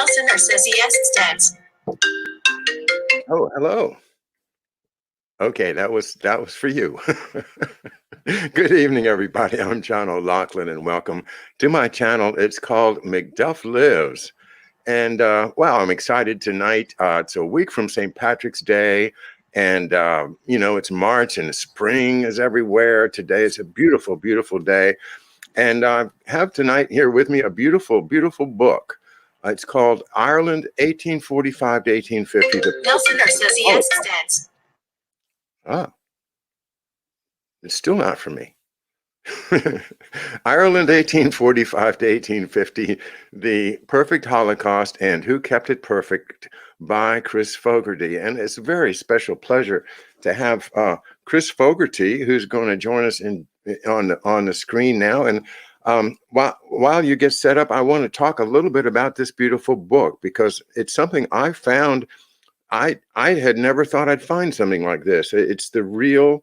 Listener says yes, it's dead. Oh, hello. Okay, that was for you. Good evening, everybody. I'm John O'Loughlin, and welcome to my channel. It's called McDuff Lives. And wow, I'm excited tonight. It's a week from St. Patrick's Day, and you know, it's March and spring is everywhere. Today is a beautiful, beautiful day. And I have tonight here with me a beautiful, beautiful book. It's called Ireland, 1845 to 1850. Listener says yes, it's dead. Ah, it's still not for me. Ireland, 1845 to 1850, The Perfect Holocaust and Who Kept It Perfect by Chris Fogarty. And it's a very special pleasure to have Chris Fogarty, who's going to join us on the screen now. And while you get set up, I want to talk a little bit about this beautiful book, because it's something I found. I had never thought I'd find something like this. It's the real.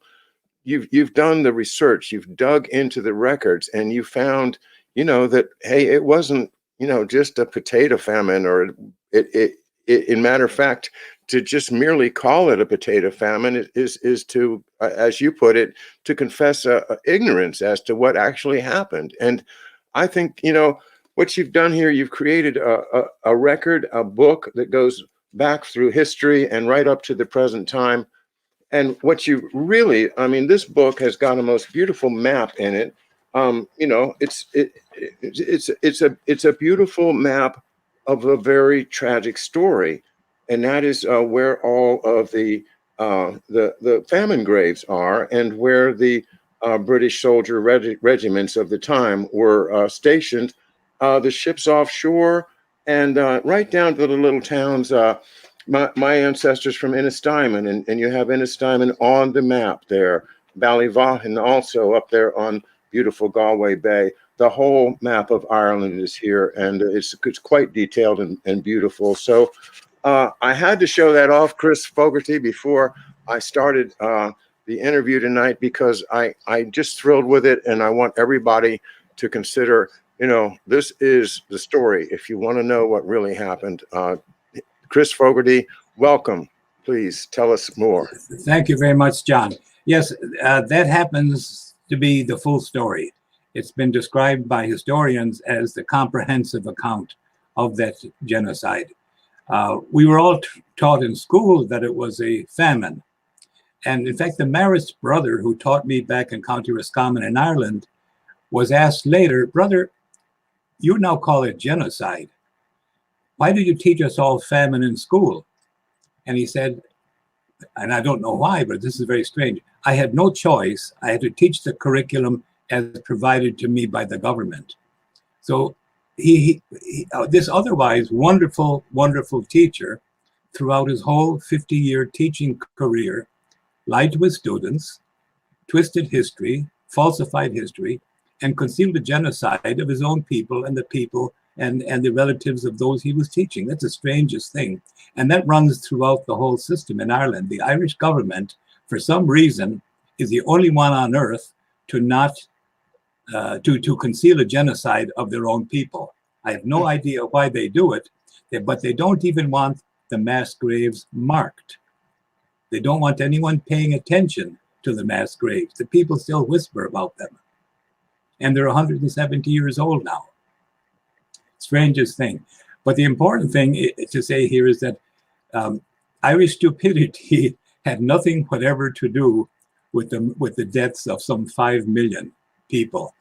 You've done the research, you've dug into the records, and you found, you know, that hey, it wasn't, you know, just a potato famine, or in matter of fact, to just merely call it a potato famine is to, as you put it, to confess ignorance as to what actually happened. And I think, you know, what you've done here, you've created a record, a book that goes back through history and right up to the present time. And what you really, I mean, this book has got a most beautiful map in it. You know, it's a beautiful map of a very tragic story, and that is where all of the famine graves are, and where the British soldier regiments of the time were stationed. The ships offshore, and right down to the little towns. My ancestors from Innistimon, and you have Innistimon on the map there. Ballyvaughan also up there on beautiful Galway Bay. The whole map of Ireland is here, and it's quite detailed and beautiful. So I had to show that off, Chris Fogarty, before I started the interview tonight, because I just thrilled with it, and I want everybody to consider, you know, this is the story. If you want to know what really happened, Chris Fogarty, welcome. Please tell us more. Thank you very much, John. Yes, that happens to be the full story. It's been described by historians as the comprehensive account of that genocide. We were all taught in school that it was a famine. And in fact, the Marist brother who taught me back in County Roscommon in Ireland was asked later, brother, you now call it genocide. Why do you teach us all famine in school? And he said, and I don't know why, but this is very strange. I had no choice. I had to teach the curriculum as provided to me by the government. So this otherwise wonderful, wonderful teacher, throughout his whole 50-year teaching career, lied to his students, twisted history, falsified history, and concealed the genocide of his own people and the people and the relatives of those he was teaching. That's the strangest thing. And that runs throughout the whole system in Ireland. The Irish government, for some reason, is the only one on earth to not, to conceal a genocide of their own people. I have no idea why they do it, but they don't even want the mass graves marked. They don't want anyone paying attention to the mass graves. The people still whisper about them. And they're 170 years old now. Strangest thing. But the important thing to say here is that Irish stupidity had nothing whatever to do with the deaths of some 5 million people.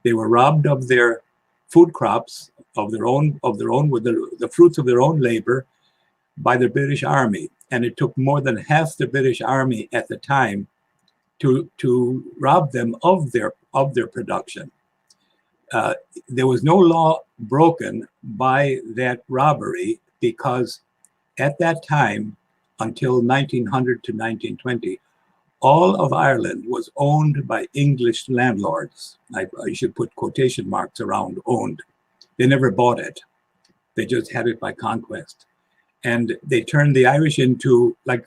They were robbed of their food crops, of their own with the fruits of their own labor, by the British Army. And it took more than half the British Army at the time to rob them of their production. There was no law broken by that robbery, because at that time, until 1900 to 1920, all of Ireland was owned by English landlords. I should put quotation marks around owned. They never bought it. They just had it by conquest. And they turned the Irish into, like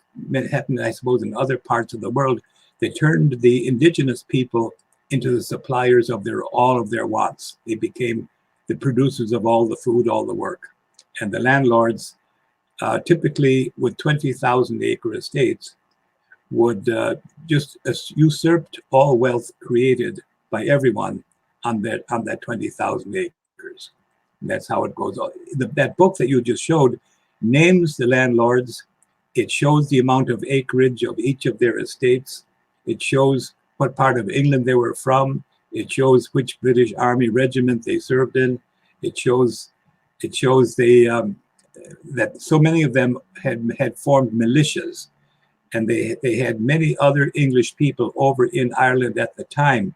happened, I suppose, in other parts of the world, they turned the indigenous people into the suppliers of all of their wants. They became the producers of all the food, all the work. And the landlords, typically with 20,000 acre estates, would just usurped all wealth created by everyone on that 20,000 acres. And that's how it goes on. That book that you just showed names the landlords. It shows the amount of acreage of each of their estates. It shows what part of England they were from. It shows which British Army regiment they served in. It shows that so many of them had formed militias, and they had many other English people over in Ireland at the time,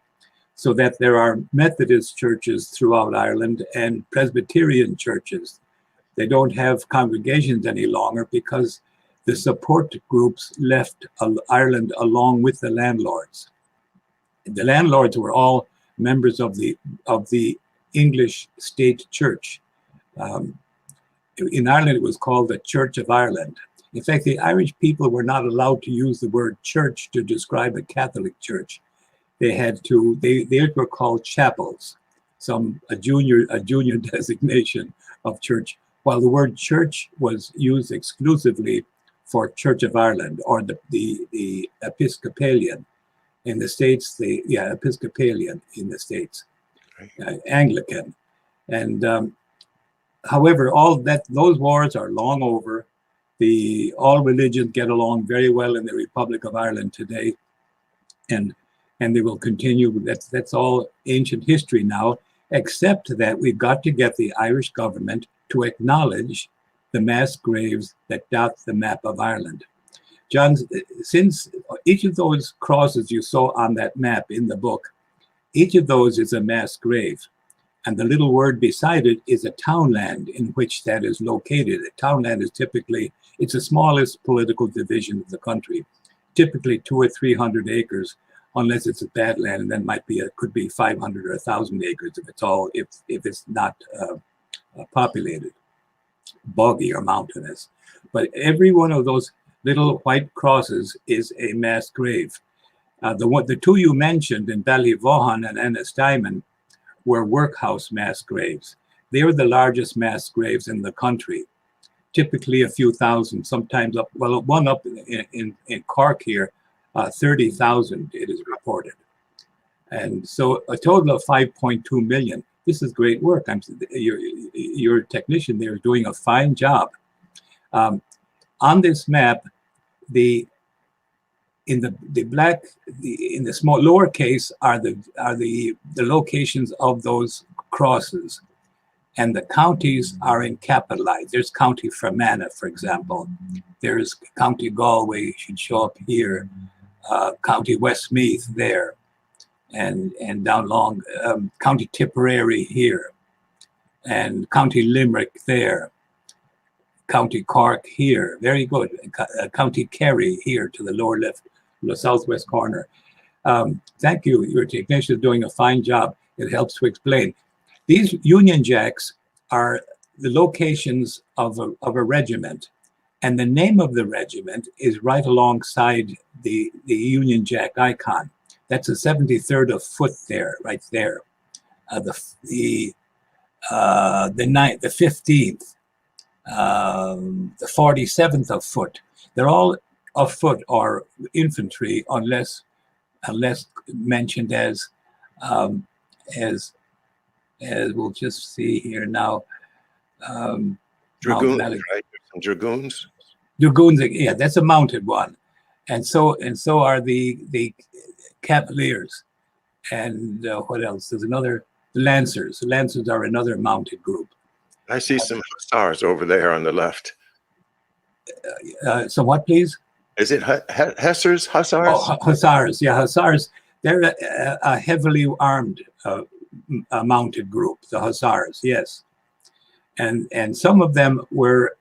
so that there are Methodist churches throughout Ireland and Presbyterian churches. They don't have congregations any longer because the support groups left Ireland along with the landlords. The landlords were all members of the English state church. In Ireland, it was called the Church of Ireland. In fact, the Irish people were not allowed to use the word church to describe a Catholic church. They were called chapels, a junior designation of church, while the word church was used exclusively for Church of Ireland, or the Episcopalian. In the States, Episcopalian in the States, Anglican. And however, those wars are long over. All religions get along very well in the Republic of Ireland today, and they will continue. That's all ancient history now, except that we've got to get the Irish government to acknowledge the mass graves that dot the map of Ireland. John, since each of those crosses you saw on that map in the book, each of those is a mass grave. And the little word beside it is a townland in which that is located. A townland is it's the smallest political division of the country, typically 200 or 300 acres, unless it's a bad land, and then could be 500 or 1,000 acres if it's not populated, boggy or mountainous. But every one of those little white crosses is a mass grave. The two you mentioned in Ballyvohan and Ennistimon were workhouse mass graves. They were the largest mass graves in the country, typically a few thousand, sometimes one up in Cork here, 30,000 it is reported. And so a total of 5.2 million. This is great work. Your technician there is doing a fine job. On this map, in the small lowercase are the locations of those crosses, and the counties are in capitalized. There's County Fermanagh, for example. There's County Galway, should show up here. County Westmeath there, and down along County Tipperary here, and County Limerick there. County Cork here, very good. County Kerry here to the lower left, the southwest corner. Thank you, your technician is doing a fine job. It helps to explain. These Union Jacks are the locations of a regiment, and the name of the regiment is right alongside the Union Jack icon. That's the 73rd of Foot there, right there. The 15th. The 47th of Foot. They're all of foot or infantry, unless mentioned as we'll just see here now. Dragoons, right? Some dragoons. Dragoons, yeah, that's a mounted one, and so are the Cavaliers, and what else? There's the Lancers. The Lancers are another mounted group. I see some hussars over there on the left. So what, please? Is it Hussars? Hussars? Oh, hussars, yeah, hussars. They're a heavily armed mounted group, the hussars, yes. And some of them were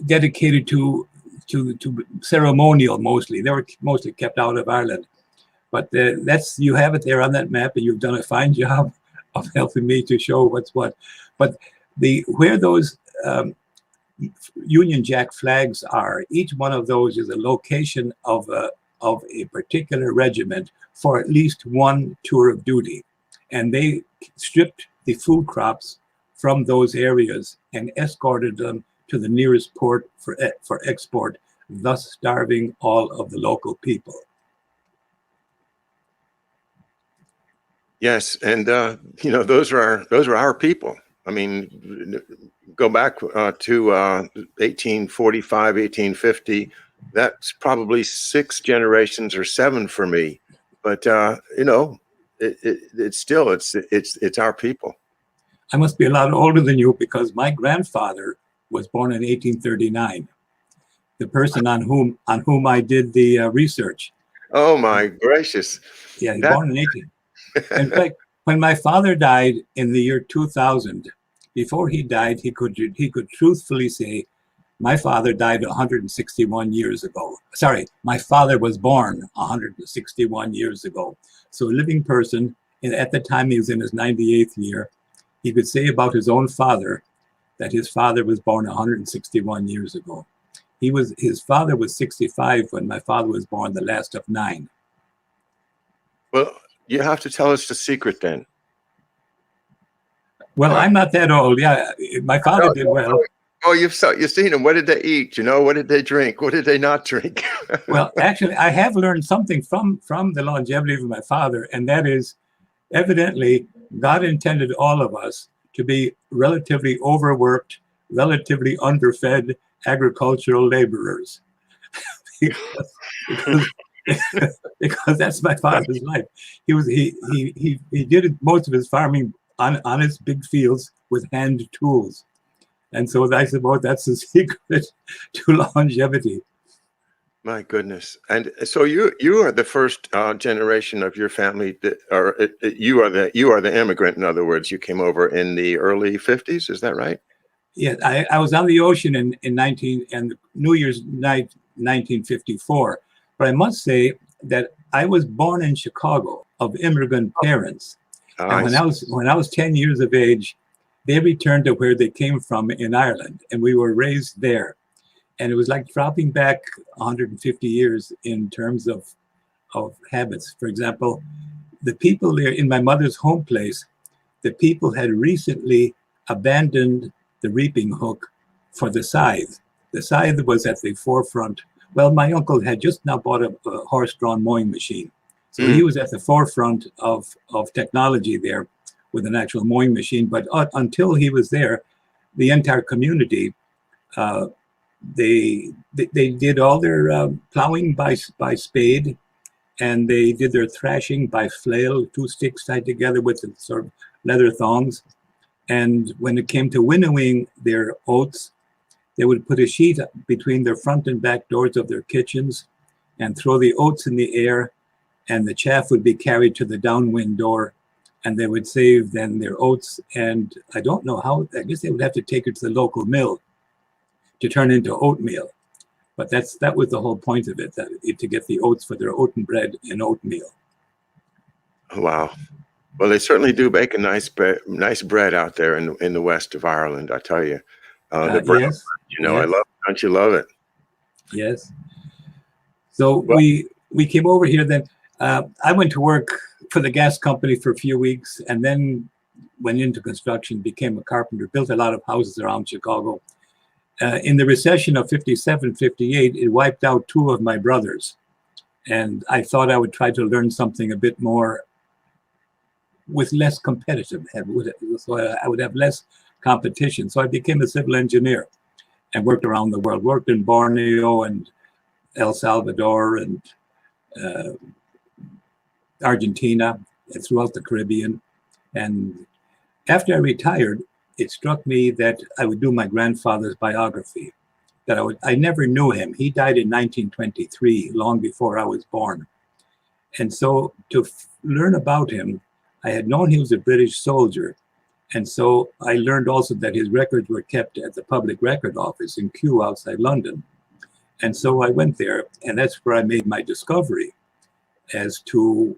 dedicated to ceremonial mostly. They were mostly kept out of Ireland. But you have it there on that map, and you've done a fine job of helping me to show what's what. But where those Union Jack flags are, each one of those is a location of a particular regiment for at least one tour of duty. And they stripped the food crops from those areas and escorted them to the nearest port for export, thus starving all of the local people. Yes, and those are our people. I mean, go back to 1845, 1850. That's probably 6 generations or 7 for me. But it's still it's our people. I must be a lot older than you because my grandfather was born in 1839. The person on whom I did the research. Oh my gracious! Yeah, he was born in 18. In fact, when my father died in the year 2000, before he died, he could truthfully say, my father died 161 years ago. Sorry, my father was born 161 years ago. So a living person, at the time he was in his 98th year, he could say about his own father that his father was born 161 years ago. His father was 65 when my father was born, the last of 9. Well, you have to tell us the secret then. Well, I'm not that old. Yeah, my father did well. Oh, you've seen them. What did they eat? What did they drink? What did they not drink? Well, actually, I have learned something from the longevity of my father, and that is, evidently, God intended all of us to be relatively overworked, relatively underfed agricultural laborers. because that's my father's life. He did most of his farming on his big fields with hand tools. And so I suppose that's the secret to longevity. My goodness. And so you are the first generation of your family that, or you are the immigrant. In other words, you came over in the early 50s. Is that right? Yeah, I was on the ocean in New Year's night, 1954. But I must say that I was born in Chicago of immigrant parents. And when I was 10 years of age, they returned to where they came from in Ireland, and we were raised there. And it was like dropping back 150 years in terms of habits. For example, the people there in my mother's home place, the people had recently abandoned the reaping hook for the scythe. The scythe was at the forefront. Well, my uncle had just now bought a horse-drawn mowing machine. So he was at the forefront of technology there with an actual mowing machine. But until he was there, the entire community, they did all their plowing by spade, and they did their thrashing by flail, 2 sticks tied together with sort of leather thongs. And when it came to winnowing their oats, they would put a sheet between their front and back doors of their kitchens and throw the oats in the air, and the chaff would be carried to the downwind door, and they would save then their oats. And I don't know how, I guess they would have to take it to the local mill to turn into oatmeal. But that was the whole point of it, to get the oats for their oaten bread and oatmeal. Wow. Well, they certainly do bake a nice bread out there in the west of Ireland, I tell you. The bread, yes. I love it. Don't you love it? Yes. So we came over here then. I went to work for the gas company for a few weeks and then went into construction, became a carpenter, built a lot of houses around Chicago. In the recession of 57, 58, it wiped out 2 of my brothers. And I thought I would try to learn something a bit more with less competitive. So I would have less competition. So I became a civil engineer and worked around the world, worked in Borneo and El Salvador and Argentina and throughout the Caribbean. And after I retired, it struck me that I would do my grandfather's biography. I never knew him. He died in 1923, long before I was born. And so to learn about him, I had known he was a British soldier. And so I learned also that his records were kept at the Public Record Office in Kew outside London. And so I went there, and that's where I made my discovery as to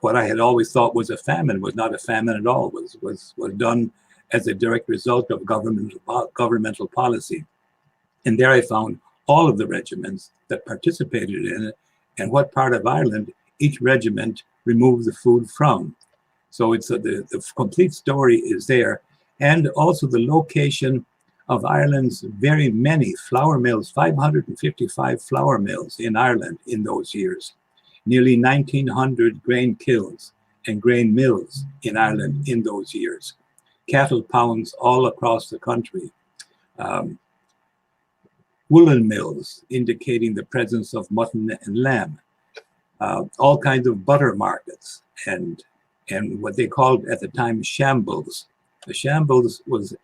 what I had always thought was a famine was not a famine at all, was done as a direct result of governmental policy. And there I found all of the regiments that participated in it and what part of Ireland each regiment removed the food from. So it's the complete story is there, and also the location of Ireland's very many flour mills, 555 flour mills in Ireland in those years, nearly 1,900 grain kilns and grain mills in Ireland in those years, cattle pounds all across the country, woolen mills indicating the presence of mutton and lamb, all kinds of butter markets, and what they called at the time shambles. The shambles was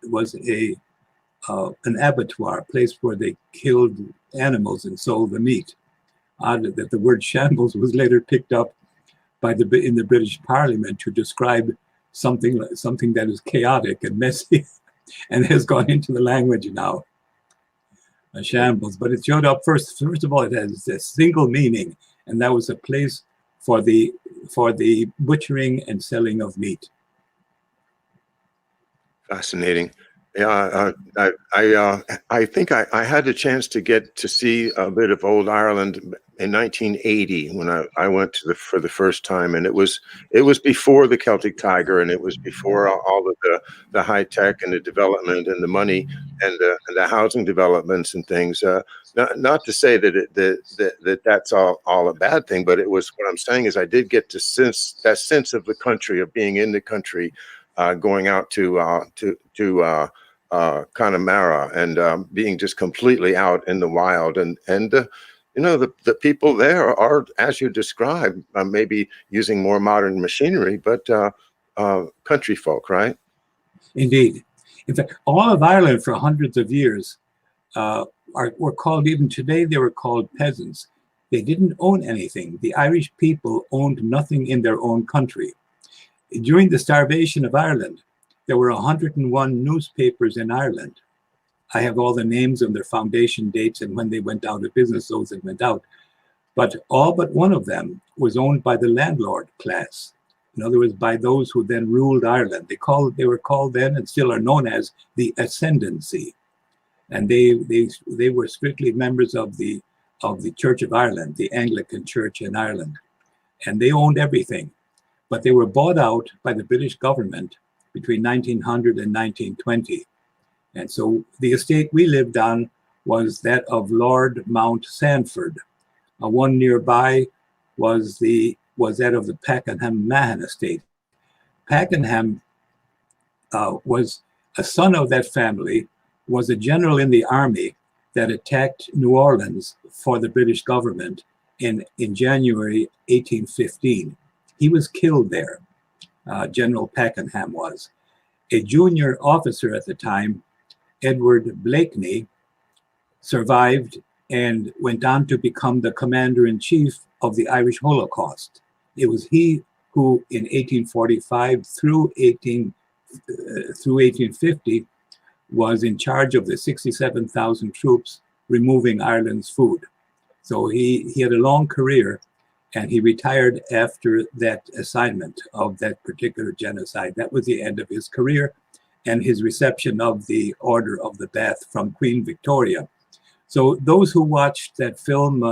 an abattoir, a place where they killed animals and sold the meat. That the word shambles was later picked up by in the British Parliament to describe something that is chaotic and messy, and has gone into the language now. A shambles, but it showed up first of all. It has a single meaning, and that was a place for the butchering and selling of meat. Fascinating. Yeah, I think I had a chance to get to see a bit of old Ireland in 1980 when I went for the first time, and it was before the Celtic Tiger, and it was before all of the high tech and the development and the money and the housing developments and things. Not to say that that's all a bad thing, but it was, what I'm saying is I did get to sense that sense of the country, of being in the country, going out to Connemara and being just completely out in the wild, and you know, the people there are, as you described, maybe using more modern machinery, but country folk, right? Indeed. In fact, all of Ireland for hundreds of years were called, even today, they were called peasants. They didn't own anything. The Irish people owned nothing in their own country. During the starvation of Ireland, there were 101 newspapers in Ireland. I have all the names and their foundation dates and when they went out of business, those that went out. But all but one of them was owned by the landlord class. In other words, by those who then ruled Ireland. They were called then, and still are known as, the ascendancy. And they were strictly members of the Church of Ireland, the Anglican Church in Ireland. And they owned everything. But they were bought out by the British government between 1900 and 1920. And so the estate we lived on was that of Lord Mount Sanford. One nearby was that of the Pakenham Mahon estate. Pakenham was a son of that family, was a general in the army that attacked New Orleans for the British government in January 1815. He was killed there. General Pakenham was. A junior officer at the time, Edward Blakeney, survived and went on to become the commander-in-chief of the Irish Holocaust. It was he who, in 1845 through 1850, was in charge of the 67,000 troops removing Ireland's food. So he had a long career, and he retired after that assignment of that particular genocide. That was the end of his career and his reception of the Order of the Bath from Queen Victoria. So those who watched that film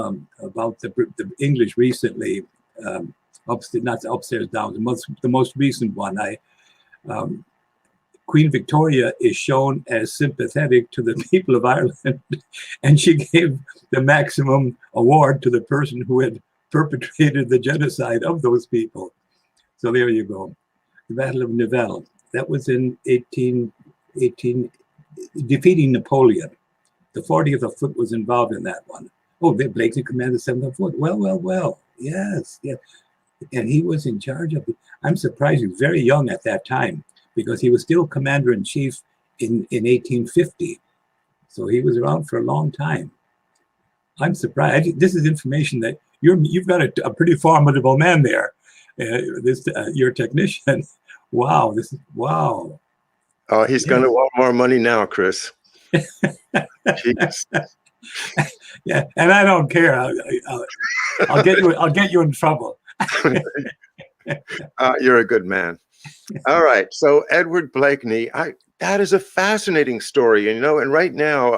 about the English recently, not upstairs, down, the most recent one, Queen Victoria is shown as sympathetic to the people of Ireland, and she gave the maximum award to the person who had perpetrated the genocide of those people. So there you go. The Battle of Nivelle. That was in 1818, defeating Napoleon. The 40th Foot was involved in that one. Oh, Blakeney commanded 7th Foot. Well. Yes. And he was in charge of it. I'm surprised he was very young at that time, because he was still commander-in-chief in 1850. So he was around for a long time. I'm surprised. This is information that you've got a pretty formidable man there. Your technician. Wow. Wow. Oh, he's going to want more money now, Chris. Yeah, and I don't care. I'll get you in trouble. You're a good man. All right. So Edward Blakeney, that is a fascinating story. And, and right now,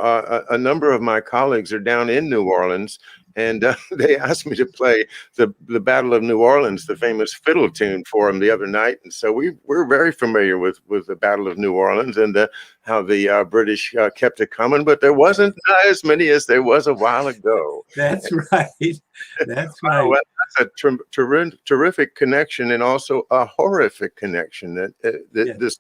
a number of my colleagues are down in New Orleans, and they asked me to play the Battle of New Orleans, the famous fiddle tune, for them the other night. And so we're very familiar with the Battle of New Orleans and how the British kept it coming, but there wasn't as many as there was a while ago. That's right. That's right. Well, that's a terrific connection, and also a horrific connection. This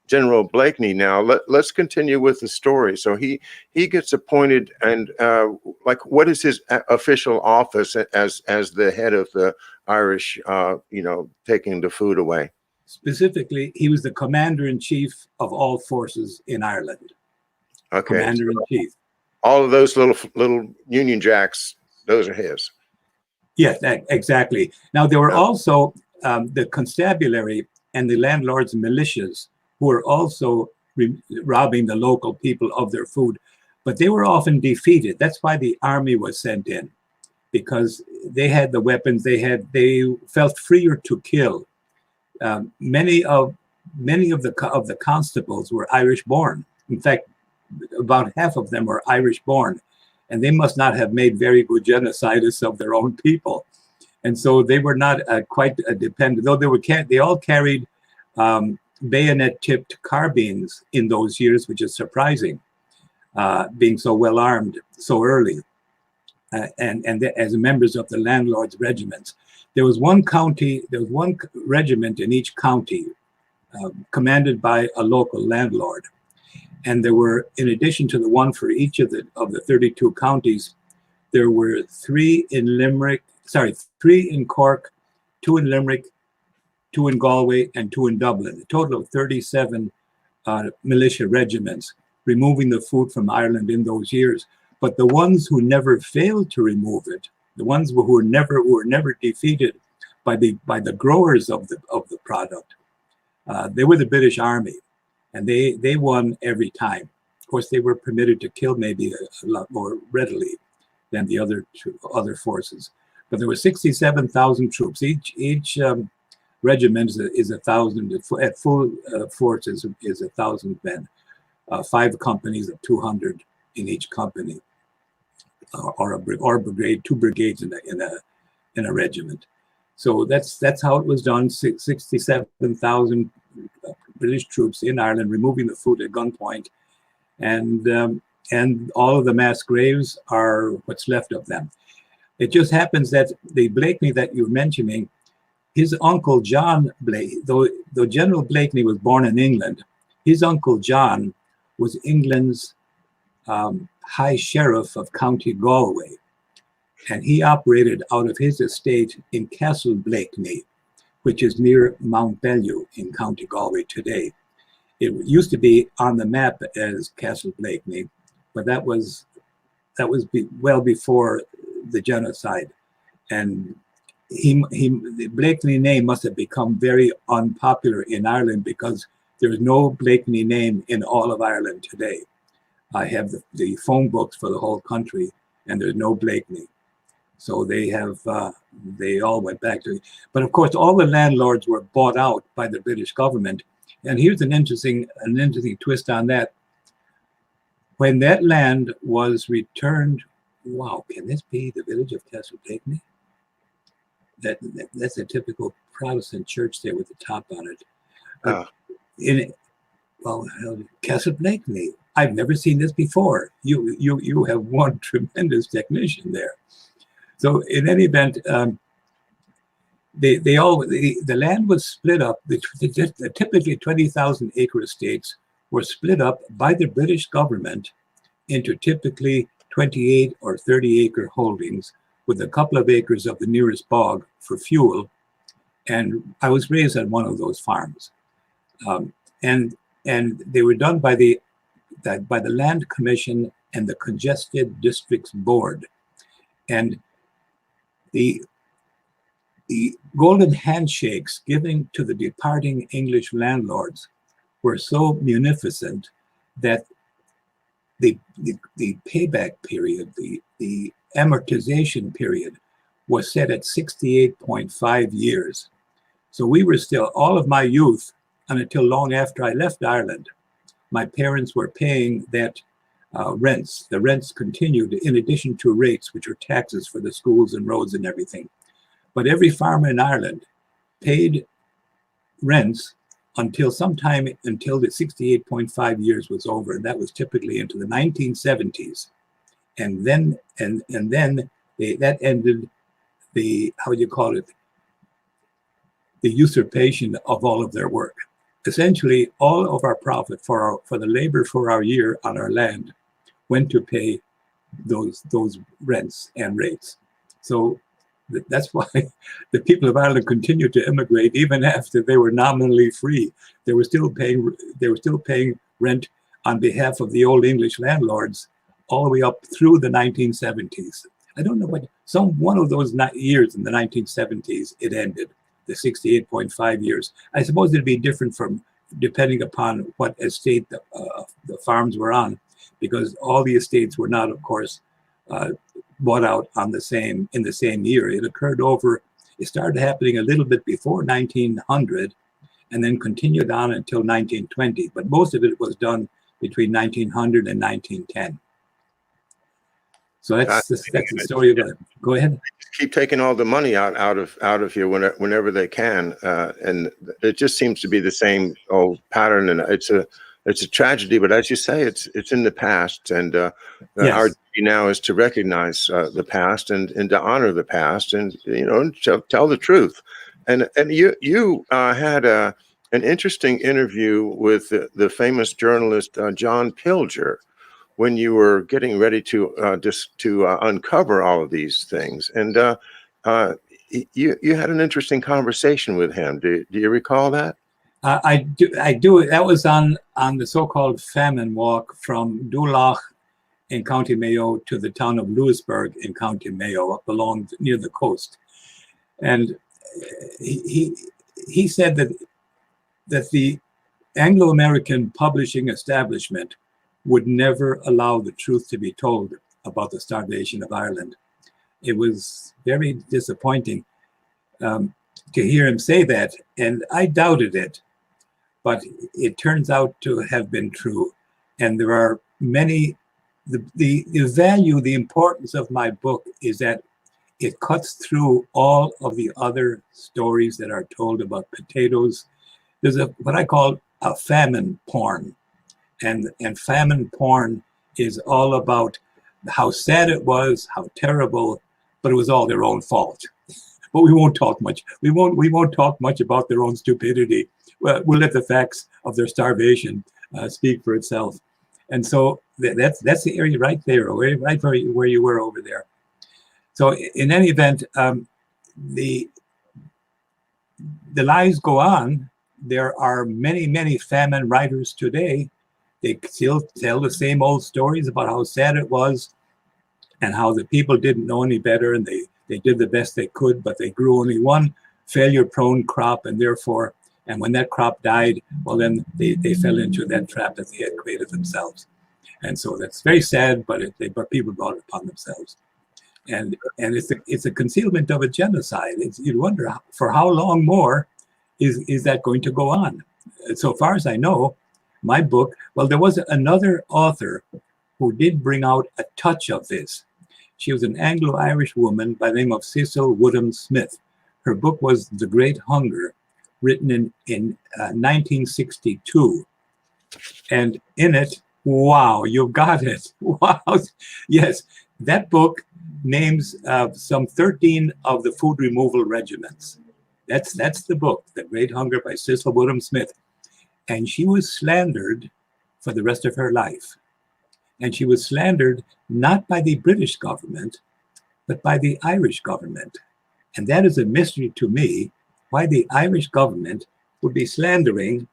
General Blakeney. Now let's continue with the story. So he gets appointed, and what is his official office as the head of the Irish? Taking the food away. Specifically, he was the commander-in-chief of all forces in Ireland. Okay, commander-in-chief. All of those little Union Jacks, those are his. Yes, exactly. Now there were also the constabulary and the landlords' militias, who were also robbing the local people of their food, but they were often defeated. That's why the army was sent in, because they had the weapons. They felt freer to kill. Many of the constables were Irish born. In fact, about half of them were Irish born, and they must not have made very good genocidists of their own people. And so they were not quite dependent, though they all carried bayonet-tipped carbines in those years, which is surprising, being so well armed so early, and as members of the landlords' regiments. There was one regiment in each county, commanded by a local landlord, and there were, in addition to the one for each of the 32 counties, there were three in Cork, 2 in Limerick, 2 in Galway, and 2 in Dublin, a total of 37 militia regiments, removing the food from Ireland in those years. But the ones who never failed to remove it, the ones who were never defeated by the growers of the product, they were the British Army, and they won every time. Of course, they were permitted to kill maybe a lot more readily than the other forces. But there were 67,000 troops. Each regiment is 1,000 at full force is 1,000 men. 5 companies of 200 in each company, or brigade, 2 brigades in a regiment. So that's how it was done. 67,000 British troops in Ireland, removing the food at gunpoint, and all of the mass graves are what's left of them. It just happens that the Blakeney that you're mentioning, his uncle John Blakeney, though General Blakeney was born in England, his uncle John was England's High Sheriff of County Galway, and he operated out of his estate in Castle Blakeney, which is near Mount Bellew in County Galway today. It used to be on the map as Castle Blakeney, but that was well before the genocide, and the Blakeney name must have become very unpopular in Ireland because there's no Blakeney name in all of Ireland today. I have the phone books for the whole country, and there's no Blakeney. So they all went back to, but of course all the landlords were bought out by the British government. And here's an interesting twist on that. When that land was returned, wow, can this be the village of Castle Blakeney? That's a typical Protestant church there with the top on it. Castle Blakeney. I've never seen this before. You have one tremendous technician there. So in any event, the land was split up. The typically 20,000 acre estates were split up by the British government into typically 28 or 30 acre holdings with a couple of acres of the nearest bog for fuel. And I was raised on one of those farms. And they were done by the Land Commission and the Congested Districts Board. And the golden handshakes given to the departing English landlords were so munificent that the payback period, the amortization period, was set at 68.5 years. So we were still, all of my youth, and until long after I left Ireland, my parents were paying that rents. The rents continued in addition to rates, which are taxes for the schools and roads and everything. But every farmer in Ireland paid rents until the 68.5 years was over, and that was typically into the 1970s. And then that ended the, how do you call it, the usurpation of all of their work. Essentially, all of our profit for the labor for our year on our land went to pay those rents and rates. So that's why the people of Ireland continued to immigrate even after they were nominally free. They were still paying rent on behalf of the old English landlords all the way up through the 1970s. I don't know what, one of those years in the 1970s, it ended, the 68.5 years. I suppose it'd be different from depending upon what estate the farms were on, because all the estates were not, of course, bought out in the same year. It started happening a little bit before 1900 and then continued on until 1920, but most of it was done between 1900 and 1910. So that's the story of it. Go ahead. Keep taking all the money out of here whenever they can, and it just seems to be the same old pattern. And it's a tragedy, but as you say, it's in the past, and Yes. Our duty now is to recognize the past and to honor the past, and tell the truth. And you had an interesting interview with the famous journalist John Pilger when you were getting ready to uncover all of these things, and you had an interesting conversation with him. Do you recall that? I do. That was on the so-called Famine Walk from Loughlin in County Mayo to the town of Louisburg in County Mayo, up along near the coast. And he said that the Anglo-American publishing establishment would never allow the truth to be told about the starvation of Ireland. It was very disappointing to hear him say that, and I doubted it, but it turns out to have been true. And there are many, the value, the importance of my book is that it cuts through all of the other stories that are told about potatoes. There's what I call a famine porn. And famine porn is all about how sad it was, how terrible, but it was all their own fault. But we won't talk much. We won't talk much about their own stupidity. We'll let the facts of their starvation speak for itself. And so that's the area right there, right where you were over there. So in any event, the lies go on. There are many famine writers today. They still tell the same old stories about how sad it was and how the people didn't know any better, and they did the best they could, but they grew only one failure-prone crop, and therefore, and when that crop died, well, then they fell into that trap that they had created themselves. And so that's very sad, but people brought it upon themselves. And it's a concealment of a genocide. You'd wonder for how long more is that going to go on? So far as I know, my book, well, there was another author who did bring out a touch of this. She was an Anglo-Irish woman by the name of Cecil Woodham Smith. Her book was The Great Hunger, written in 1962. And in it, wow, you've got it. Wow. Yes, that book names some 13 of the food removal regiments. That's the book, The Great Hunger by Cecil Woodham Smith. And she was slandered for the rest of her life. And she was slandered not by the British government, but by the Irish government. And that is a mystery to me, why the Irish government would be slandering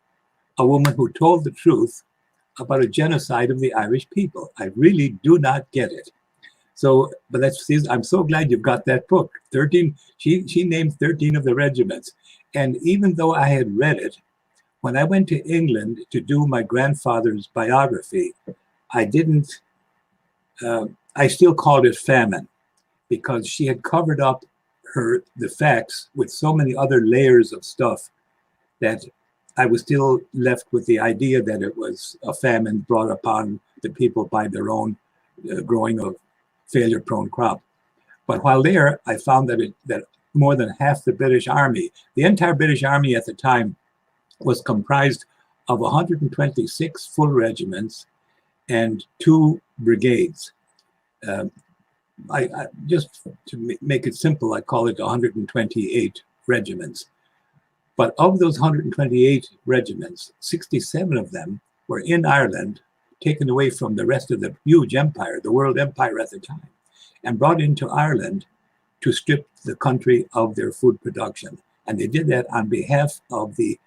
a woman who told the truth about a genocide of the Irish people. I really do not get it. So, but I'm so glad you've got that book. 13, she named 13 of the regiments. And even though I had read it, when I went to England to do my grandfather's biography, I still called it famine, because she had covered up the facts with so many other layers of stuff that I was still left with the idea that it was a famine brought upon the people by their own growing of failure-prone crop. But while there, I found that more than half the British Army, the entire British Army at the time, was comprised of 126 full regiments and 2 brigades. I just to make it simple, I call it 128 regiments. But of those 128 regiments, 67 of them were in Ireland, taken away from the rest of the huge empire, the world empire at the time, and brought into Ireland to strip the country of their food production. And they did that on behalf of the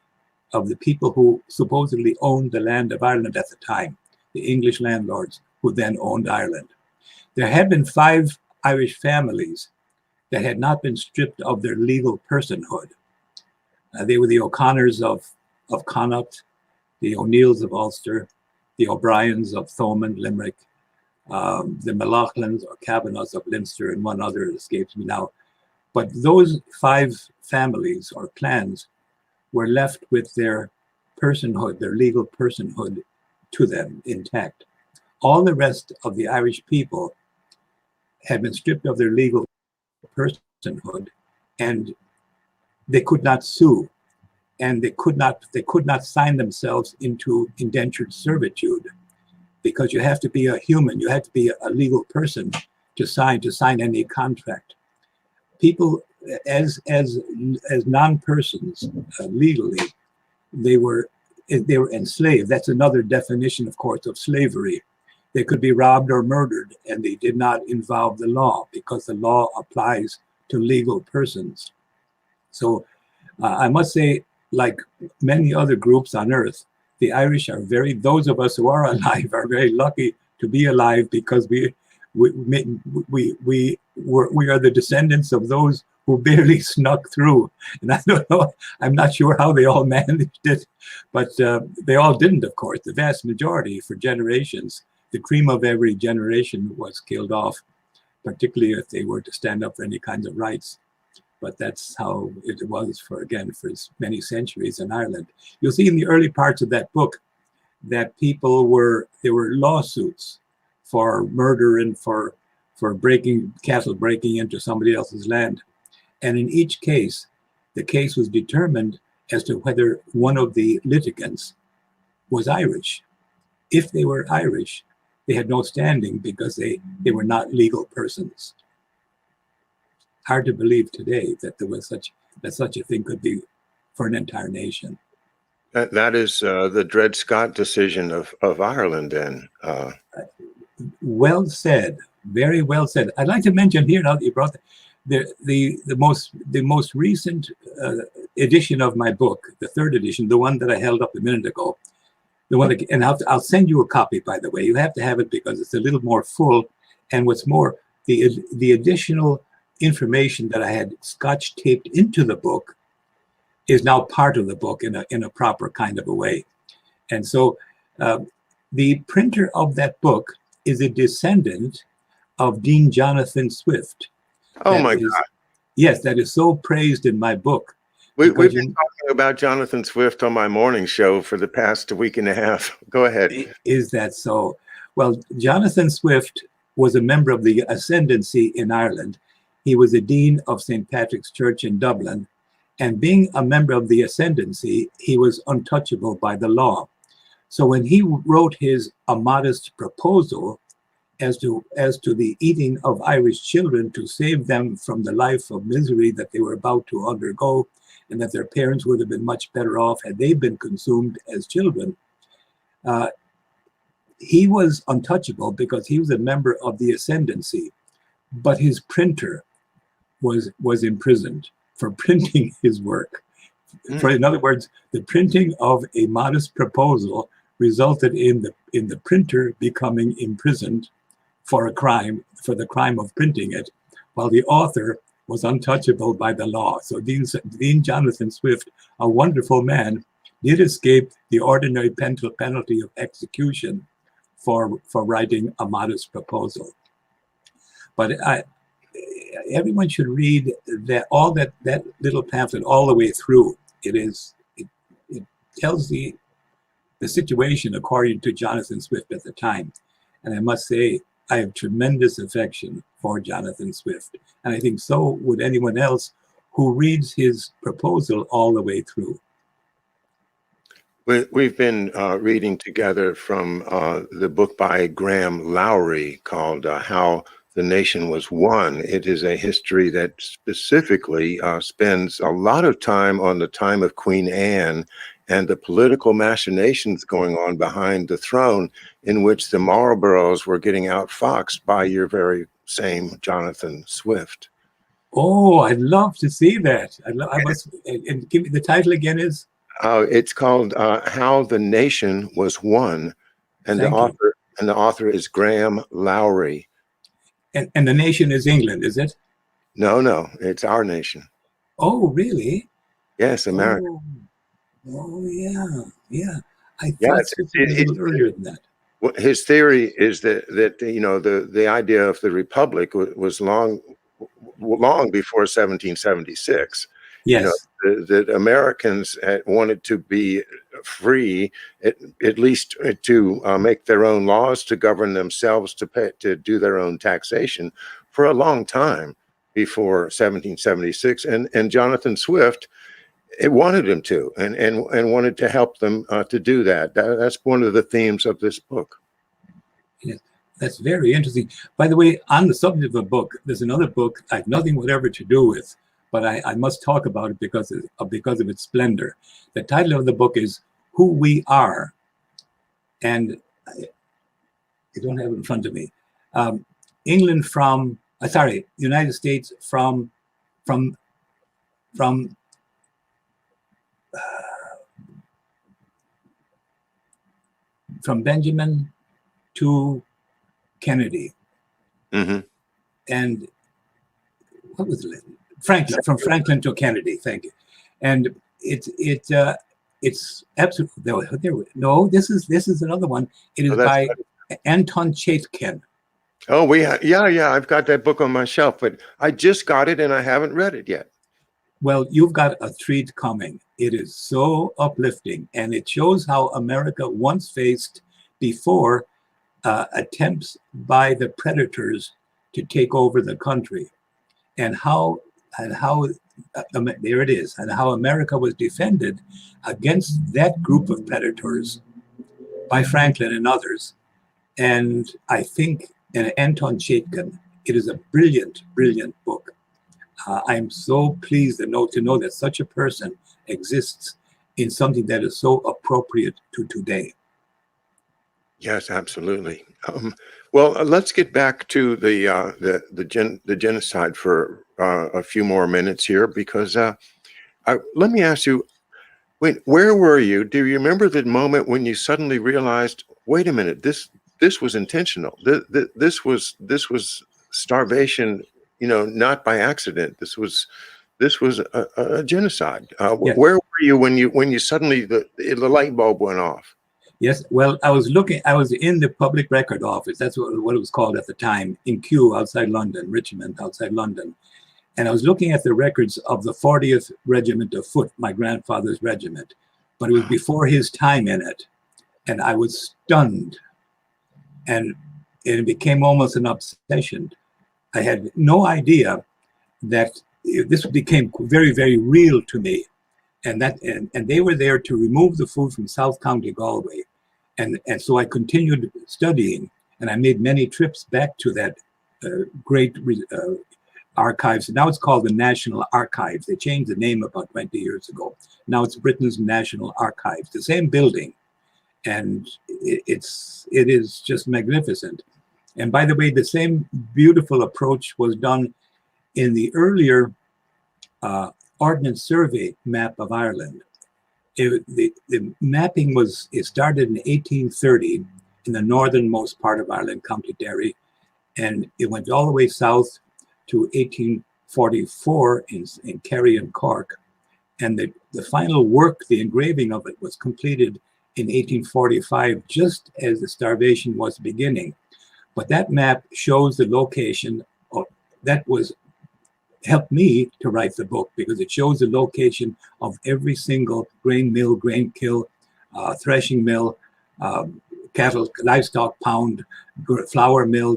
people who supposedly owned the land of Ireland at the time, the English landlords who then owned Ireland. There had been 5 Irish families that had not been stripped of their legal personhood. They were the O'Connors of Connaught, the O'Neills of Ulster, the O'Briens of Thomond, Limerick, the O'Loughlins or Kavanaghs of Leinster, and one other escapes me now. But those 5 families or clans were left with their personhood, their legal personhood to them intact. All the rest of the Irish people had been stripped of their legal personhood, and they could not sue, and they could not sign themselves into indentured servitude, because you have to be a human, you have to be a legal person to sign any contract. People as non-persons legally, they were enslaved. That's another definition, of course, of slavery. They could be robbed or murdered, and they did not involve the law, because the law applies to legal persons. So I must say, like many other groups on earth, the Irish are those of us who are alive are very lucky to be alive, because we are the descendants of those who barely snuck through. And I don't know, I'm not sure how they all managed it, but they all didn't, of course. The vast majority, for generations, the cream of every generation was killed off, particularly if they were to stand up for any kinds of rights. But that's how it was for many centuries in Ireland. You'll see in the early parts of that book that there were lawsuits for murder and for cattle breaking into somebody else's land. And in each case, the case was determined as to whether one of the litigants was Irish. If they were Irish, they had no standing because they were not legal persons. Hard to believe today that there was such a thing could be for an entire nation. That is the Dred Scott decision of Ireland, then. Well said, very well said. I'd like to mention here, now that you brought the most recent edition of my book, the 3rd edition, the one that I held up a minute ago. And I'll send you a copy, by the way. You have to have it because it's a little more full. And what's more, the additional information that I had scotch taped into the book is now part of the book in a proper kind of a way. And so the printer of that book is a descendant of Dean Jonathan Swift. Oh my God. Yes, that is so praised in my book. We've been talking about Jonathan Swift on my morning show for the past week and a half. Go ahead. Is that so? Well, Jonathan Swift was a member of the Ascendancy in Ireland. He was a dean of St. Patrick's Church in Dublin. And being a member of the Ascendancy, he was untouchable by the law. So when he wrote A Modest Proposal as to the eating of Irish children to save them from the life of misery that they were about to undergo, and that their parents would have been much better off had they been consumed as children, he was untouchable because he was a member of the Ascendancy, but his printer was imprisoned for printing his work. In other words, the printing of A Modest Proposal resulted in the printer becoming imprisoned for the crime of printing it, while the author was untouchable by the law. So Dean Jonathan Swift, a wonderful man, did escape the ordinary penalty of execution for writing A Modest Proposal. But everyone should read that little pamphlet all the way through. It tells the situation according to Jonathan Swift at the time. And I must say, I have tremendous affection for Jonathan Swift. And I think so would anyone else who reads his proposal all the way through. We've been reading together from the book by Graham Lowry called How the Nation Was Won. It is a history that specifically spends a lot of time on the time of Queen Anne and the political machinations going on behind the throne, in which the Marlboroughs were getting outfoxed by your very same Jonathan Swift. Oh, I'd love to see that. And give me the title again is? It's called How the Nation Was Won, and the author is Graham Lowry. And the nation is England, is it? No, it's our nation. Oh, really? Yes, America. Oh yeah. I thought it was a little earlier than that. His theory is that the idea of the republic was long before 1776. Yes. That Americans had wanted to be free, at least to make their own laws, to govern themselves, to do their own taxation for a long time before 1776. And Jonathan Swift, it wanted him to, and wanted to help them to do that. That's one of the themes of this book. Yes, that's very interesting. By the way, on the subject of a book, there's another book I have nothing whatever to do with, but I must talk about it because of its splendor. The title of the book is Who We Are, and I don't have it in front of me. England from, United States from Benjamin to Kennedy. Mm-hmm. And what was it? Franklin, from Franklin to Kennedy. Thank you. And it's absolutely no. This is another one. It is by Anton Chaikin. Oh, yeah. I've got that book on my shelf, but I just got it and I haven't read it yet. Well, you've got a treat coming. It is so uplifting, and it shows how America once faced before attempts by the predators to take over the country, and how there it is, and how America was defended against that group of predators by Franklin and others. And I think, and Anton Chaikin, it is a brilliant, brilliant book. I'm so pleased to know that such a person exists in something that is so appropriate to today. Yes, absolutely. Well, let's get back to the genocide for a few more minutes here, because let me ask you, where were you? Do you remember the moment when you suddenly realized, wait a minute, this was intentional. This was starvation, not by accident. This was a genocide. Yes. Where were you when you suddenly the light bulb went off? Yes, well, I was in the public record office. That's what it was called at the time, in Kew outside London, Richmond outside London. And I was looking at the records of the 40th Regiment of Foot, my grandfather's regiment, but it was before his time in it. And I was stunned, and it became almost an obsession. I had no idea that this became very, very real to me. And they were there to remove the food from South County, Galway. And so I continued studying, and I made many trips back to that great archives. Now it's called the National Archives. They changed the name about 20 years ago. Now it's Britain's National Archives, the same building. And it is just magnificent. And by the way, the same beautiful approach was done in the earlier Ordnance Survey map of Ireland. The mapping started in 1830 in the northernmost part of Ireland, County Derry, and it went all the way south to 1844 in Kerry and Cork. And the final work, the engraving of it, was completed in 1845, just as the starvation was beginning. But that map shows the location that was helped me to write the book because it shows the location of every single grain mill, grain kill, threshing mill, cattle, livestock pound, flour mill,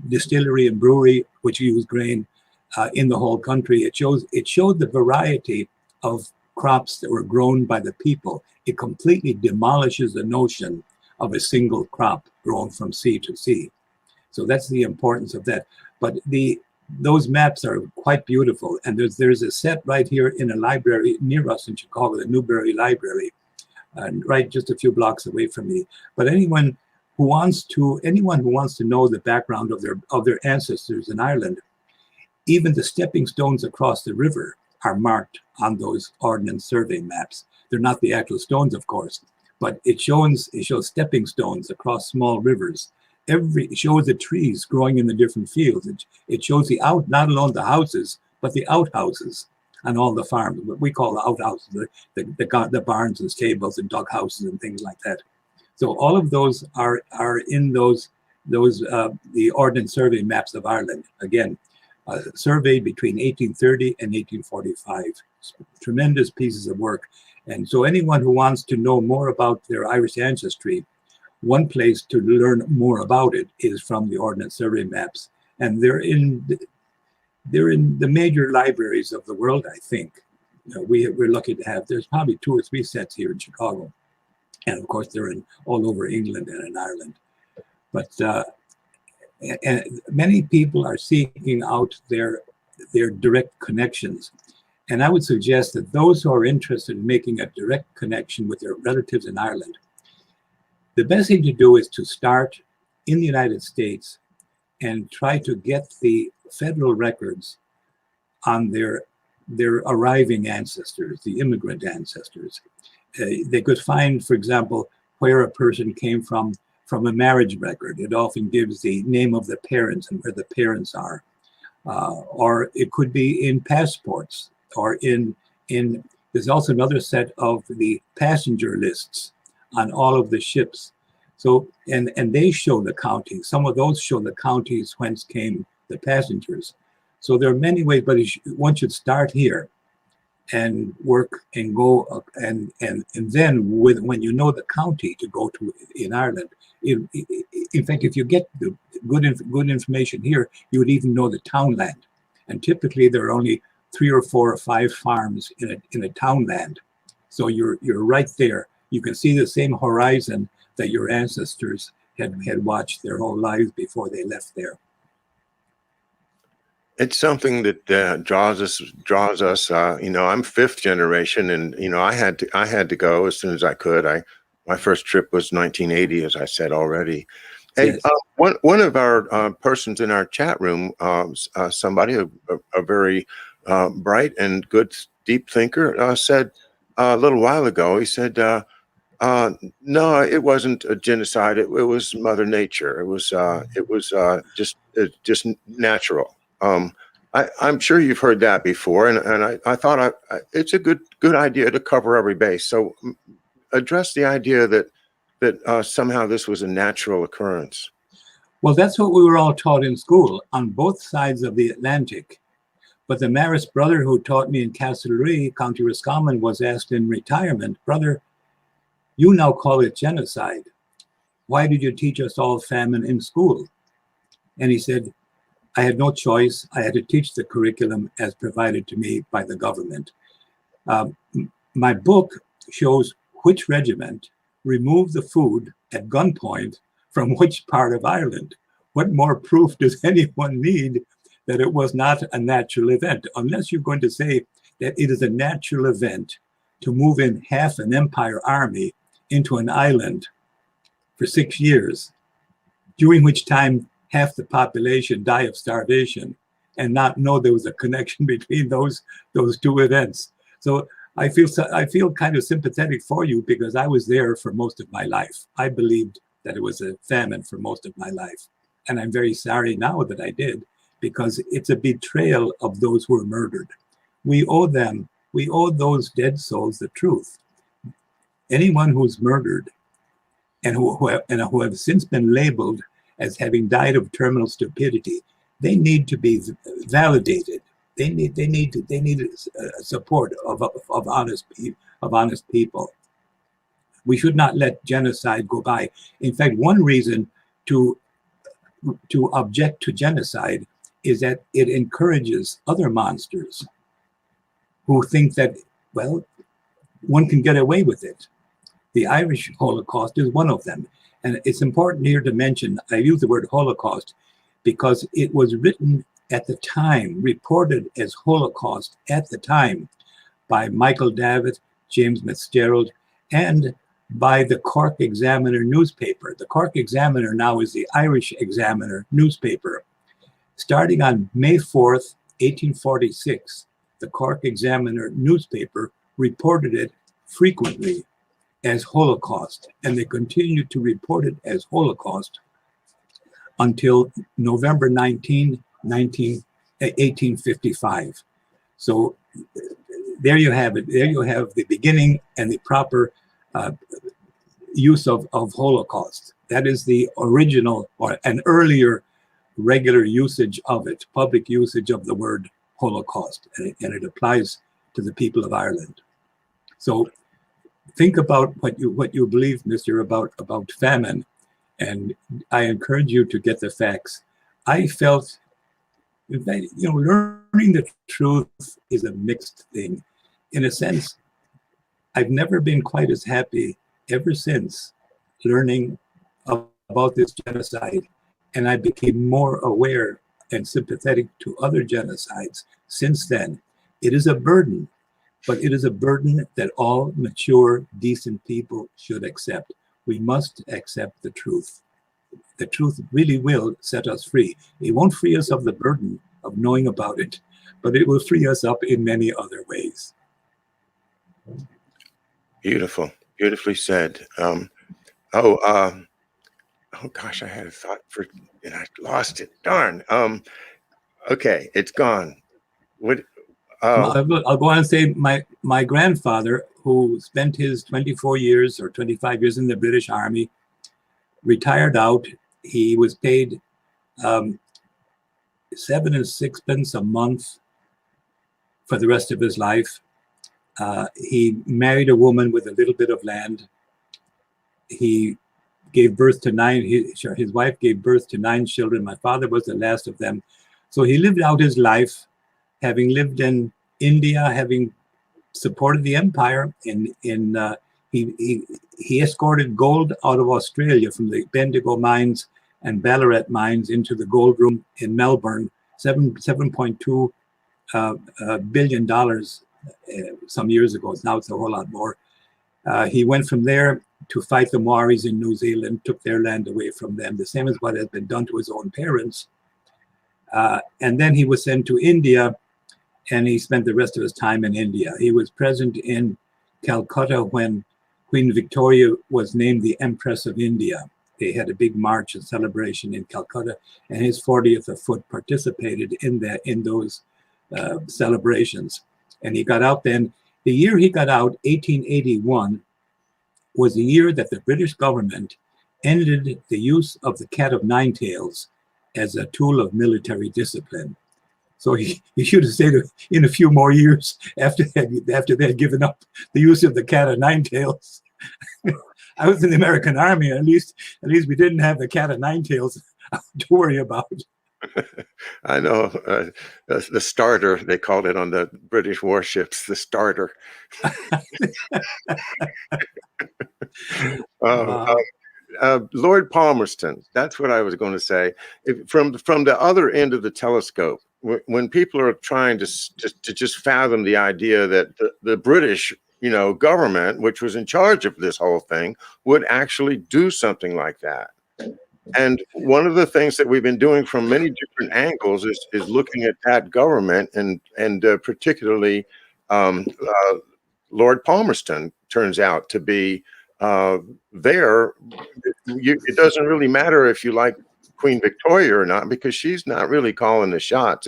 distillery and brewery, which use grain in the whole country. It showed the variety of crops that were grown by the people. It completely demolishes the notion of a single crop grown from sea to sea. So that's the importance of that. But those maps are quite beautiful. And there's a set right here in a library near us in Chicago, the Newberry Library, right just a few blocks away from me. But anyone who wants to know the background of their ancestors in Ireland, even the stepping stones across the river are marked on those Ordnance Survey maps. They're not the actual stones, of course, but it shows stepping stones across small rivers. It shows the trees growing in the different fields. It shows not alone the houses, but the outhouses on all the farms. What we call the outhouses, the barns and stables and dog houses and things like that. So all of those are in the Ordnance Survey maps of Ireland. Again, surveyed between 1830 and 1845. Tremendous pieces of work. And so anyone who wants to know more about their Irish ancestry, one place to learn more about it is from the Ordnance Survey maps. And they're in the major libraries of the world, I think. We're lucky to have, there's probably 2 or 3 sets here in Chicago. And of course, they're all over England and in Ireland. But and many people are seeking out their direct connections. And I would suggest that those who are interested in making a direct connection with their relatives in Ireland, the best thing to do is to start in the United States and try to get the federal records on their arriving ancestors, the immigrant ancestors. They could find, for example, where a person came from a marriage record. It often gives the name of the parents and where the parents are. Or it could be in passports, or there's also another set of the passenger lists on all of the ships. So, and they show the counties. Some of those show the counties whence came the passengers. So there are many ways, but one should start here and work and go and then when you know the county to go to in Ireland. In fact, if you get the good information here, you would even know the townland. And typically there are only 3 or 4 or 5 farms in a townland. So you're right there. You can see the same horizon that your ancestors had watched their whole lives before they left there. It's something that draws us. I'm 5th generation, and I had to go as soon as I could. My first trip was 1980, as I said already. Hey, Yes. one of our persons in our chat room, somebody a very bright and good deep thinker, said a little while ago. He said, "No, it wasn't a genocide. It was Mother Nature. It was just natural." I'm sure you've heard that before, and I thought it's a good idea to cover every base. So address the idea that somehow this was a natural occurrence. Well, that's what we were all taught in school on both sides of the Atlantic. But the Marist brother who taught me in Castlereagh, County Roscommon, was asked in retirement, "Brother, you now call it genocide. Why did you teach us all famine in school?" And he said, "I had no choice. I had to teach the curriculum as provided to me by the government." My book shows which regiment removed the food at gunpoint from which part of Ireland. What more proof does anyone need that it was not a natural event? Unless you're going to say that it is a natural event to move in half an empire army into an island for 6 years, during which time half the population die of starvation, and not know there was a connection between those 2 events. So I feel kind of sympathetic for you, because I was there for most of my life. I believed that it was a famine for most of my life. And I'm very sorry now that I did, because it's a betrayal of those who were murdered. We owe those dead souls the truth. Anyone who's murdered and who have since been labeled as having died of terminal stupidity, they need to be validated They need support of honest people. We should not let genocide go by. In fact, one reason to object to genocide is that it encourages other monsters who think that, well, one can get away with it. The Irish Holocaust is one of them. And it's important here to mention, I use the word Holocaust because it was written at the time, reported as Holocaust at the time by Michael Davitt, James Fitzgerald, and by the Cork Examiner newspaper. The Cork Examiner now is the Irish Examiner newspaper. Starting on May 4th, 1846, the Cork Examiner newspaper reported it frequently as Holocaust, and they continued to report it as Holocaust until November 19, 1855. So there you have it. There you have the beginning and the proper use of Holocaust. That is the original or an earlier regular usage of it, public usage of the word Holocaust, and it applies to the people of Ireland. So think about what you believe, Mister, about famine, and I encourage you to get the facts. I felt, learning the truth is a mixed thing. In a sense, I've never been quite as happy ever since learning about this genocide, and I became more aware and sympathetic to other genocides since then. It is a burden, but it is a burden that all mature, decent people should accept. We must accept the truth. The truth really will set us free. It won't free us of the burden of knowing about it, but it will free us up in many other ways. Beautiful, beautifully said. Oh gosh, I had a thought and I lost it. Darn. Okay, it's gone. What? I'll go on and say my grandfather, who spent his 24 years or 25 years in the British Army, retired out. He was paid 7 6 a month for the rest of his life. He married a woman with a little bit of land. He gave birth to his wife gave birth to 9 children. My father was the last of them. So he lived out his life, having lived in India, having supported the empire. He escorted gold out of Australia from the Bendigo mines and Ballarat mines into the gold room in Melbourne, $7.2 billion some years ago. Now it's a whole lot more. He went from there to fight the Maoris in New Zealand, took their land away from them, the same as what has been done to his own parents. And then he was sent to India, and he spent the rest of his time in India. He was present in Calcutta when Queen Victoria was named the Empress of India. They had a big march and celebration in Calcutta, and his 40th afoot participated in those celebrations. And he got out then. The year he got out, 1881, was the year that the British government ended the use of the cat of nine tails as a tool of military discipline. So he should have stayed in a few more years after they had given up the use of the cat of nine tails. I was in the American Army. At least we didn't have the cat of nine tails to worry about. I know the starter, they called it on the British warships, the starter. Lord Palmerston, that's what I was going to say. From the other end of the telescope, when people are trying to just fathom the idea that the British, government, which was in charge of this whole thing, would actually do something like that. And one of the things that we've been doing from many different angles is looking at that government and particularly Lord Palmerston turns out to be there. It doesn't really matter if you like Queen Victoria or not, because she's not really calling the shots.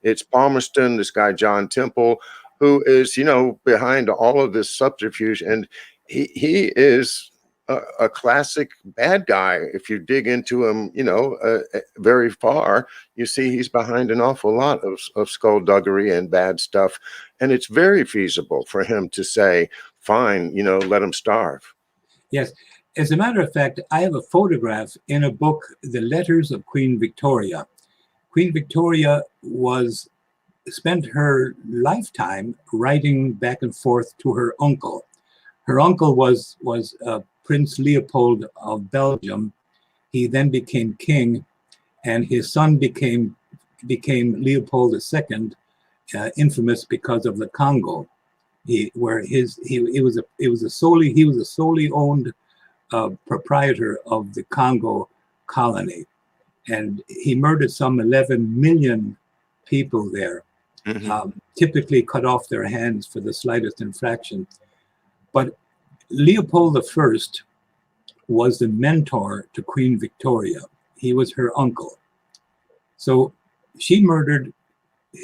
It's Palmerston, this guy John Temple, who is behind all of this subterfuge, and he is a classic bad guy. If you dig into him, very far, you see he's behind an awful lot of skullduggery and bad stuff. And it's very feasible for him to say, fine, let him starve. Yes. As a matter of fact, I have a photograph in a book, The Letters of Queen Victoria. Queen Victoria spent her lifetime writing back and forth to her uncle. Her uncle was Prince Leopold of Belgium. He then became king, and his son became Leopold II, infamous because of the Congo. He was a solely owned proprietor of the Congo colony, and he murdered some 11 million people there. Typically cut off their hands for the slightest infraction. But Leopold I was the mentor to Queen Victoria. He was her uncle. So she murdered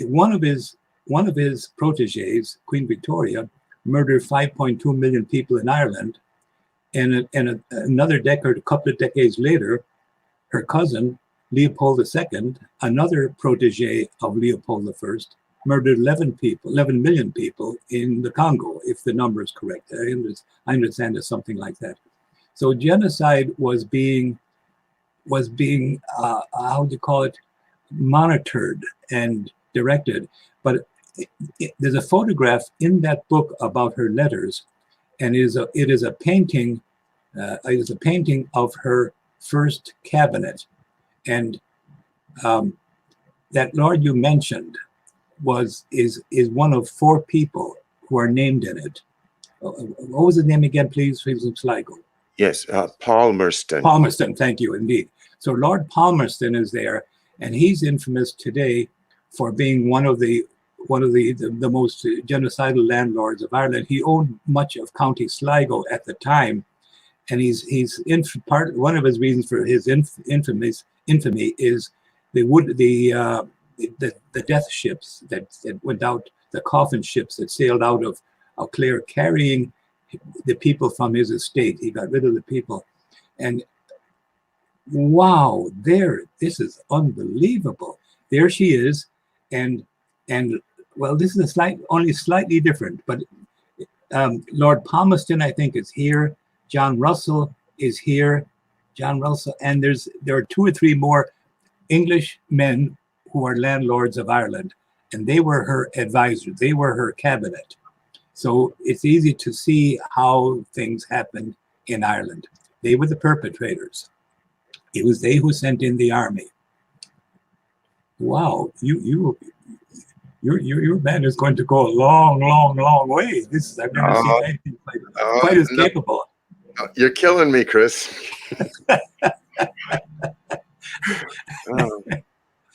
one of his proteges. Queen Victoria murdered 5.2 million people in Ireland. And another decade, a couple of decades later, her cousin, Leopold II, another protege of Leopold I, murdered 11 million people in the Congo, if the number is correct. I understand it's something like that. So genocide was being how do you call it, monitored and directed. But there's a photograph in that book about her letters, and it is a painting. It is a painting of her first cabinet, and that lord you mentioned is one of 4 people who are named in it. What was his name again, please? He was in Sligo. Yes, Palmerston. Palmerston, thank you, indeed. So Lord Palmerston is there, and he's infamous today for being one of the most genocidal landlords of Ireland. He owned much of County Sligo at the time, and one of his reasons for his infamy is the death ships that went out, the coffin ships that sailed out of Clare carrying the people from his estate. He got rid of the people. And wow, this is unbelievable. There she is. And well, this is only slightly different, but Lord Palmerston, I think, is here. John Russell is here. John Russell. And there are 2 or 3 more English men who are landlords of Ireland, and they were her advisors. They were her cabinet. So it's easy to see how things happened in Ireland. They were the perpetrators. It was they who sent in the army. Wow, your man is going to go a long, long, long way. I've never seen anything quite as capable. You're killing me, Chris.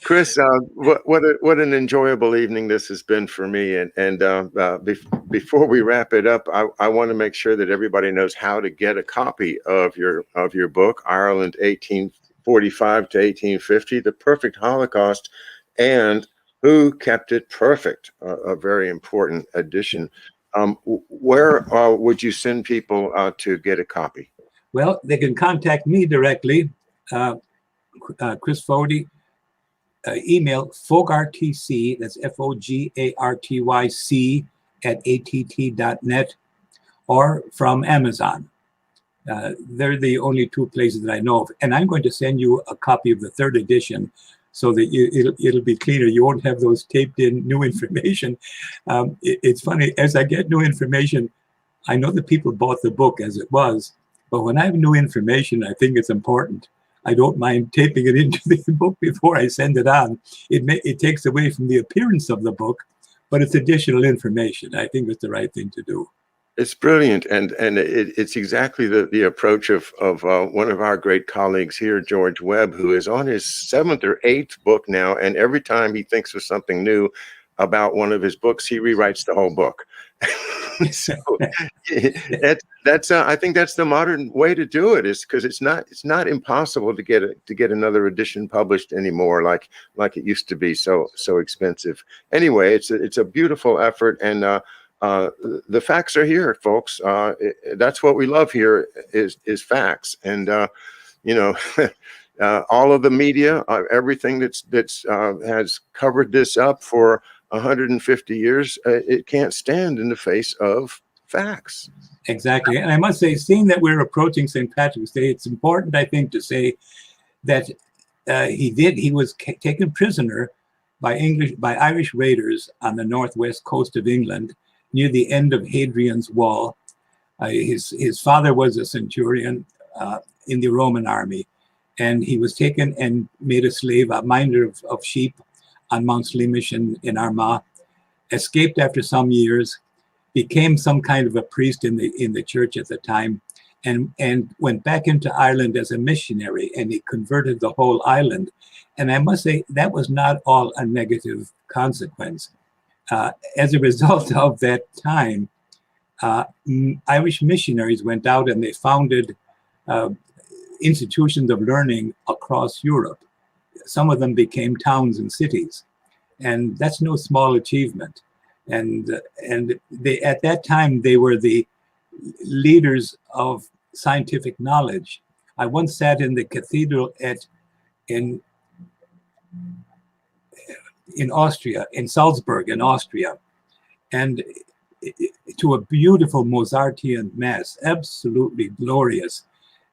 Chris, what an enjoyable evening this has been for me. And before we wrap it up, I want to make sure that everybody knows how to get a copy of your book, Ireland 1845 to 1850, The Perfect Holocaust, and Who Kept It Perfect, a very important addition. Where would you send people to get a copy? Well, they can contact me directly, Chris Fogarty. Email fogartyc, that's FOGARTYC @att.net, or from Amazon. They're the only 2 places that I know of. And I'm going to send you a copy of the 3rd edition so that it'll be cleaner. You won't have those taped in new information. It's funny, as I get new information, I know that people bought the book as it was, but when I have new information, I think it's important. I don't mind taping it into the book before I send it on. It takes away from the appearance of the book, but it's additional information. I think it's the right thing to do. It's brilliant, and it's exactly the approach of one of our great colleagues here, George Webb, who is on his 7th or 8th book now, and every time he thinks of something new about one of his books, he rewrites the whole book. So that's I think that's the modern way to do it, is because it's not impossible to get another edition published anymore, like it used to be so expensive. Anyway, it's a beautiful effort, and the facts are here, folks. That's what we love here is facts. And, you know, all of the media, everything that's has covered this up for 150 years, it can't stand in the face of facts. Exactly. And I must say, seeing that we're approaching St. Patrick's Day, it's important, I think, to say that he was taken prisoner by Irish raiders on the northwest coast of England near the end of Hadrian's Wall. His father was a centurion in the Roman army, and he was taken and made a slave, a minder of sheep on Mount Slemish in Armagh, escaped after some years, became some kind of a priest in the church at the time, and went back into Ireland as a missionary, and he converted the whole island. And I must say that was not all a negative consequence. As a result of that time, Irish missionaries went out and they founded institutions of learning across Europe. Some of them became towns and cities, and that's no small achievement. And they, at that time, they were the leaders of scientific knowledge. I once sat in the cathedral in Austria, in Salzburg, in Austria, and to a beautiful Mozartian mass, absolutely glorious.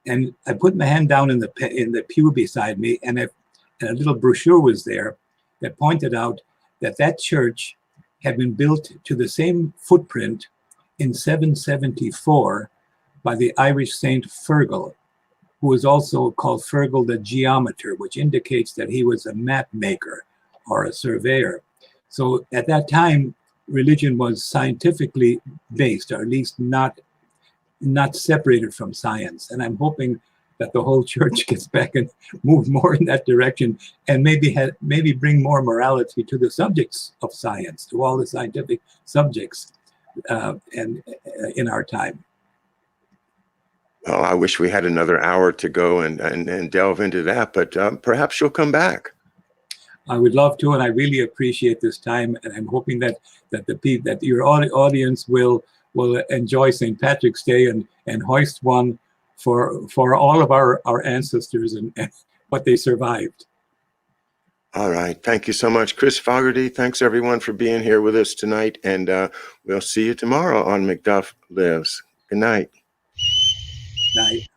And I put my hand down in the pew beside me, and a little brochure was there that pointed out that church had been built to the same footprint in 774 by the Irish Saint Fergal, who was also called Fergal the Geometer, which indicates that he was a map maker or a surveyor. So at that time, religion was scientifically based, or at least not separated from science. And I'm hoping that the whole church gets back and move more in that direction, and maybe bring more morality to the subjects of science, to all the scientific subjects, and in our time. Well, I wish we had another hour to go and delve into that, but perhaps you'll come back. I would love to, and I really appreciate this time, and I'm hoping that your audience will enjoy St. Patrick's Day and hoist one for all of our ancestors and what they survived. All right. Thank you so much, Chris Fogarty. Thanks, everyone, for being here with us tonight, and we'll see you tomorrow on Macduff Lives. Good night. Night.